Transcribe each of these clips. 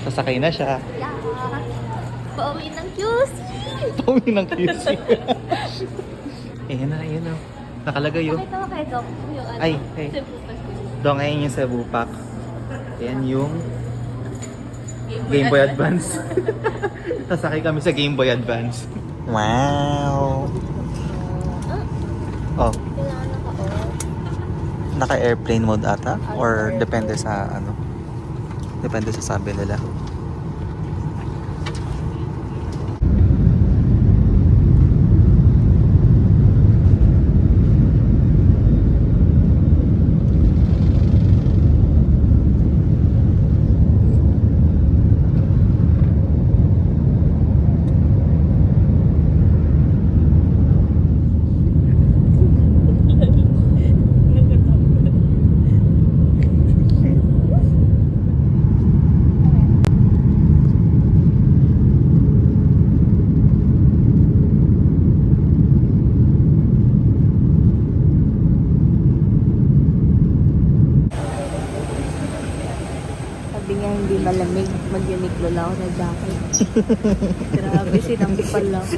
Sasakay na siya. Yeah. Pauwi ng QC. Pauwi ng QC. Ayan na, ayan na. Nakalagay yun. Nakita mo kay Doc yung ano? Ay, hey. Cebu Pack. Doon ngayon yung Cebu Pack. Ayan yung Game Boy Advance. Sasakay kami sa Game Boy Advance. Wow! Oh, Kailangan naka-off. naka-airplane mode ata? Or depende sa ano? Depende sa sabi nila. Sabi niya hindi malamig, mag-Uniqlo lang ako na jacket. Grabe, sinampal lang. Oh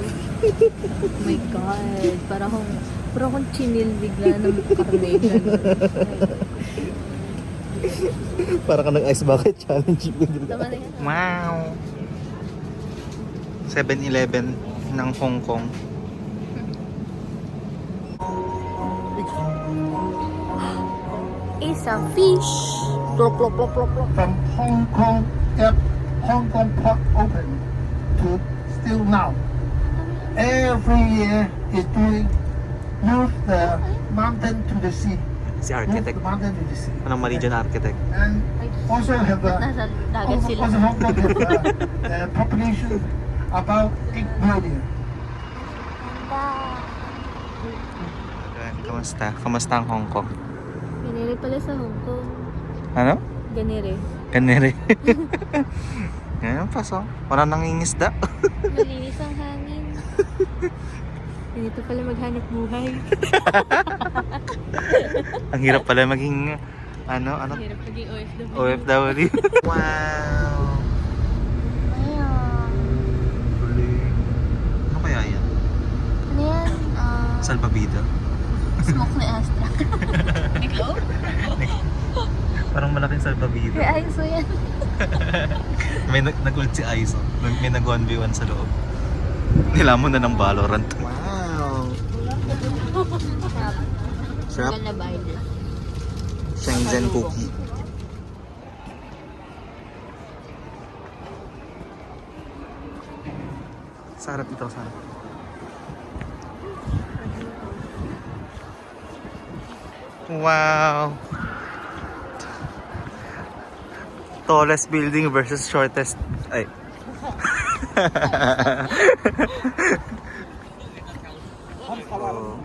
my God. Para akong chinil bigla ng karne. Para ka nag-ice bucket challenge. Tama na yan. Wow! 7-Eleven ng Hong Kong. Isang fish. Plop, plop, plop, plop, plop. From Hong Kong, Hong Kong port open to still now. Every year is doing move the mountain to the sea. Si Move architect. the mountain to the sea. Anong mali dyan, architect? And also have Nasa dagat also, sila. also Hong Kong have population about 8 million. Ayan, kamusta? Kamusta ang Hong Kong? Ganire pala sa Hong Kong. Ano? Ganire. Kanere. Ngayon paso. Wala nangingisda. Malinis ang hangin. Ganito pala maghanap buhay. Ang hirap pala maging ano? Hirap maging OFW. OFW. Wow! Ayan. Ano kaya yan? Ano yan? Salbabida. Smoke na Astra. Ikaw? Parang malaking salbabida. Kaya ayos mo yan. May nag-ult si Aizo. May nag-1v1 sa loob. Nilamon na ng Valorant. Wow! Sarap. Tagal na ba yun? Shenzhen cookie. Sarap ito, sarap. Wow! Tallest building versus shortest... Ay. Oh,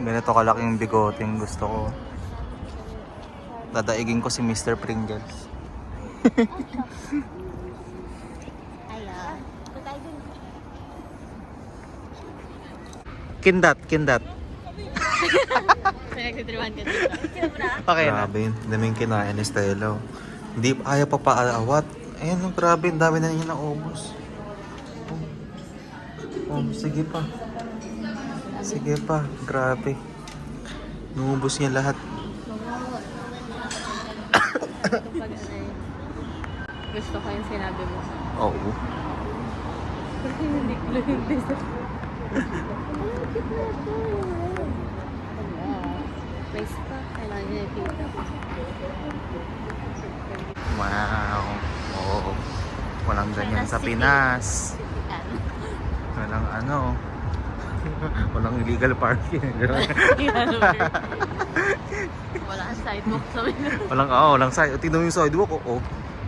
ganito kalaking bigoting gusto ko. Dadaigin ko si Mr. Pringles. Kindat, kindat. Pinagtitriwan ka dito. Okay na. Grabe, daming kinain ni Stella. Hindi, ayaw pa paawat. Ayan, grabe, dami na niya naubos. Oh, sige pa. Sige pa, grabe. Naubos niya lahat. Kapag ano eh, gusto ko yung sinabi mo. Oo. Hindi ko lang yung gusto. May spa, kailangan niya nakita. Wow. Oo. Walang ganyan sa Pinas. Walang ano. Walang illegal parking. Wala kang sidewalk sa Pinas. Walang side. Tingnan mo yung sidewalk. Oo.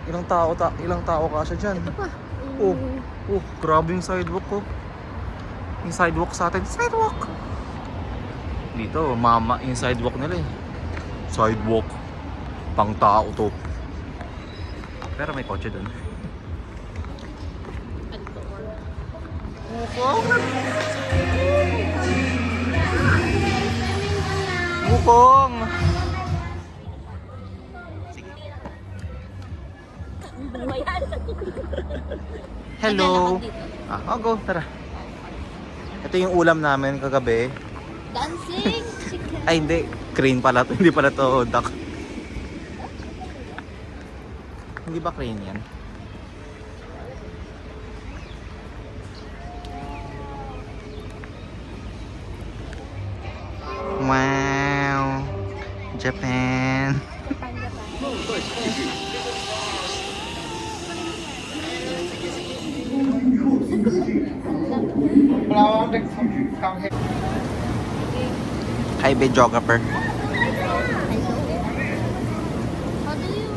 Ilang tao kasya dyan. Ito pa. Oh, grabe yung sidewalk ko. Yung sidewalk sa atin. Sidewalk! Dito, mama yung sidewalk nila eh. Sidewalk. Pang tao to. Pero may kotse dun. Bukong! Sige. Hello. Naglalakad dito. Ah, go, tara. Ito yung ulam namin kagabi. Dancing! Chicken! Ay, hindi. Crane pala to. Hindi pala to duck. Hindi ba crane yan? Wow! Japan! Hi, videographer.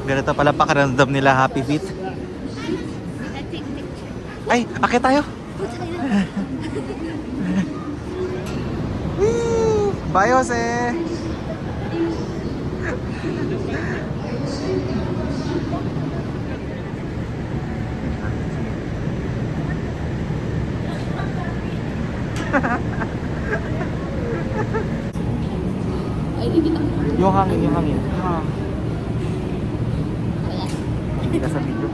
Ganito pala pakiramdam nila, Happy Feet. Ay, akit tayo. Woo! Bye, Jose. Ay, di kita. Yung hangin, yung hangin. Ha. Ayan. Hindi ka sa video.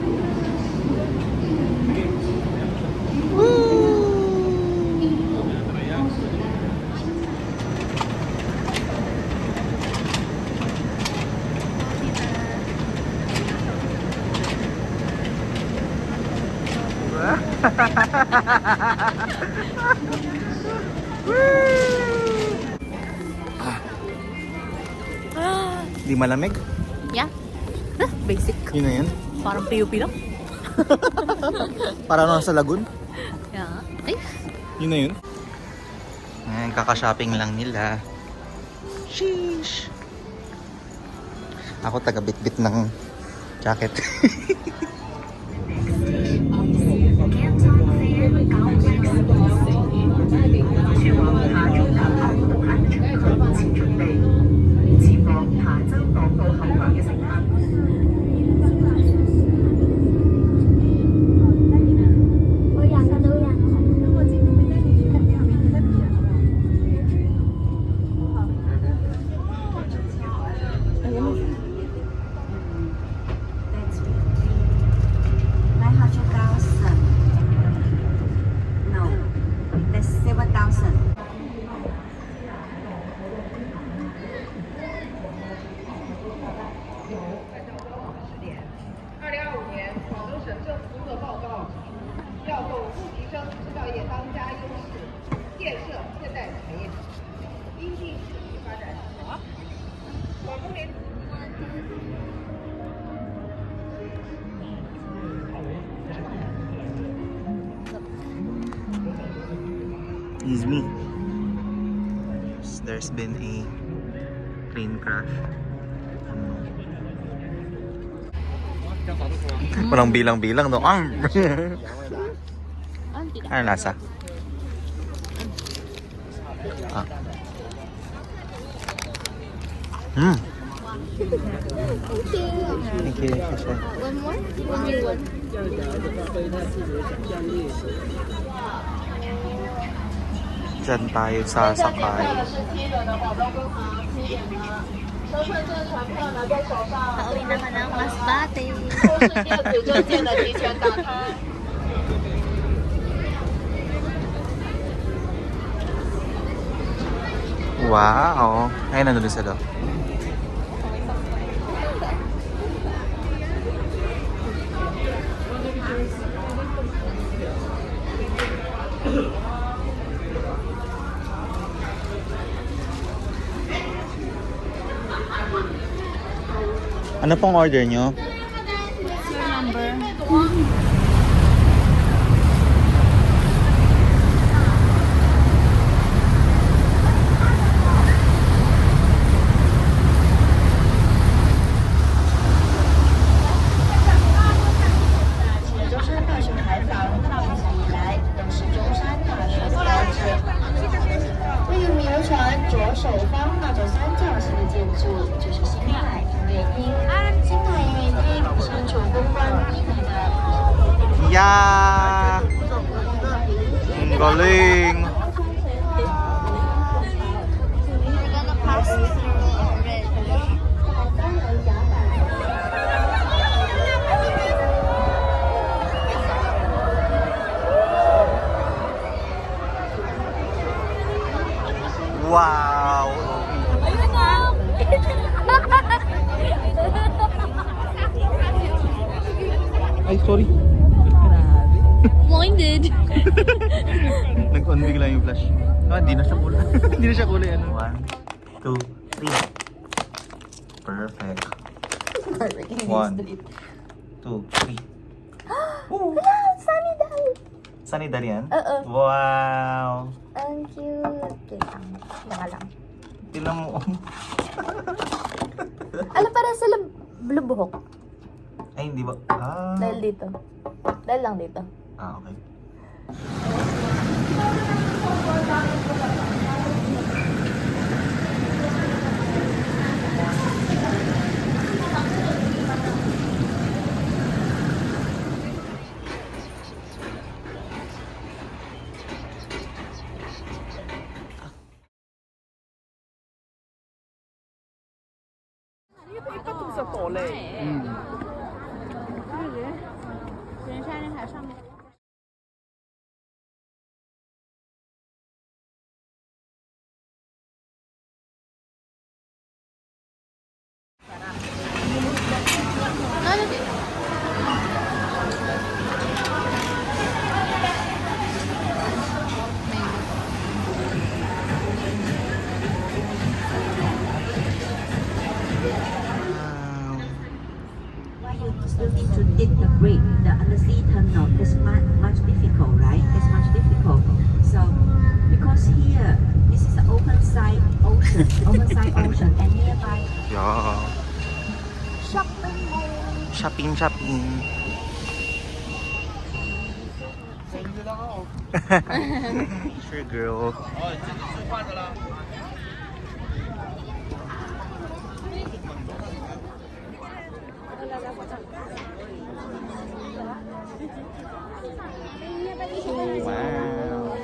Di malamig? Yeah. Basic. Yun na yun. Parang PUP lang. Para nasa lagun. Yeah. Ay, Yun na yun. Ayan, kaka-shopping lang nila. Sheesh! Ako taga-bit-bit ng jacket. No, that's 7,000. 2025年广东省政府工作报告要巩固提升制造业当家优势，建设现代产业，因应经济发展。广东联。 Excuse me. There's been a plane crash. Walang bilang-bilang, no? Ano nasa? Ah. Hmm. Thank you. one more? Only one. Diyan tayo sasakay. Pauwi naman ang Masbate. Wow! Ay, nandun sila. Ano pong order nyo? Yeah! Ang galing! We're gonna pass through red. Wow! Ayun na! Ay, sorry. Minded. Nag-on bigla yung flash. Ah, di na siya kulay. Hindi na siya kulay ano. 1, 2, 3. Perfect. 1, 2, 3. Wala! Sunny dahil! Sunny dali yan? Oo. Wow! Ang cute. Teka lang. Tingnan mo. Ano para sila bulubuhok? Ay, hindi ba? Ah. Dahil dito. Dahil lang dito. Ah, okay. Ano dito? Wow. Why you still need to dig the bridge, the undersea tunnel is much difficult, right? It's much difficult. So, because here, this is an open side ocean, and nearby Yeah. Shopping, shopping. Sure, girl. Wow.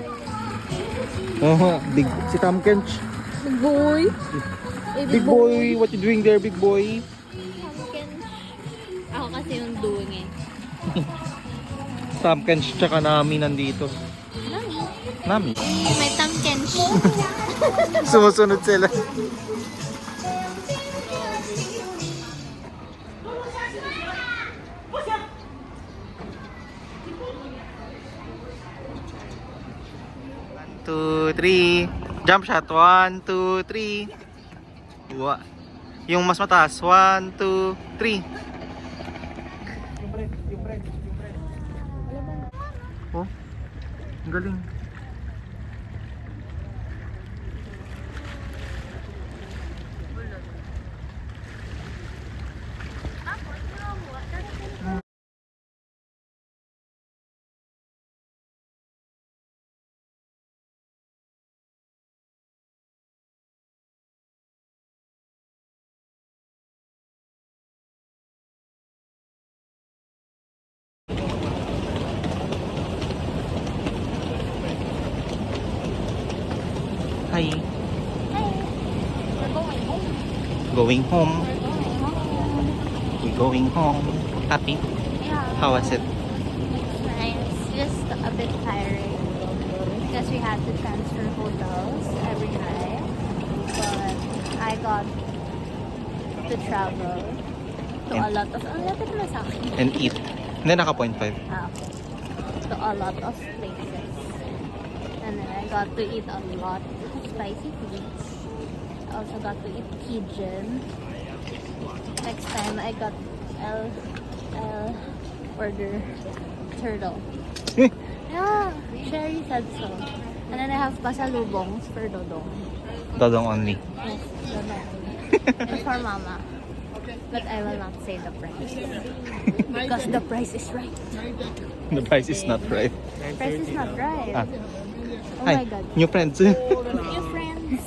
Oh, big si Tom Kench. Boy. Big boy, what you doing there, big boy? Ako kasi yung doing eh. Tom Kench tsaka Nami nandito. Nami? May tamkench. Sumusunod sila. One, two, three. Jump shot. 1, 2, 3. Yung mas mataas. 1, 2, 3. Oh, ang galing. Hi. We're going home. Going home. We're going home. Happy? Yeah. How was it? It's nice. Just a bit tiring because we had to transfer hotels every night. But I got to travel to a lot of... Ang lapit na sa akin. And eat. Hindi, naka 0.5. To a lot of places. And then I got to eat a lot of spicy foods. I also got to eat Cajun. Next time I'll order turtle. Yeah, Sherry said so. And then I have pasalubongs for Dodong. Dodong only. Yes, Dodong. And for Mama. But I will not say the price. Because the price is right. The price is not right. The price is not right. Ah. Oh Hi, my god. new friends. New friends.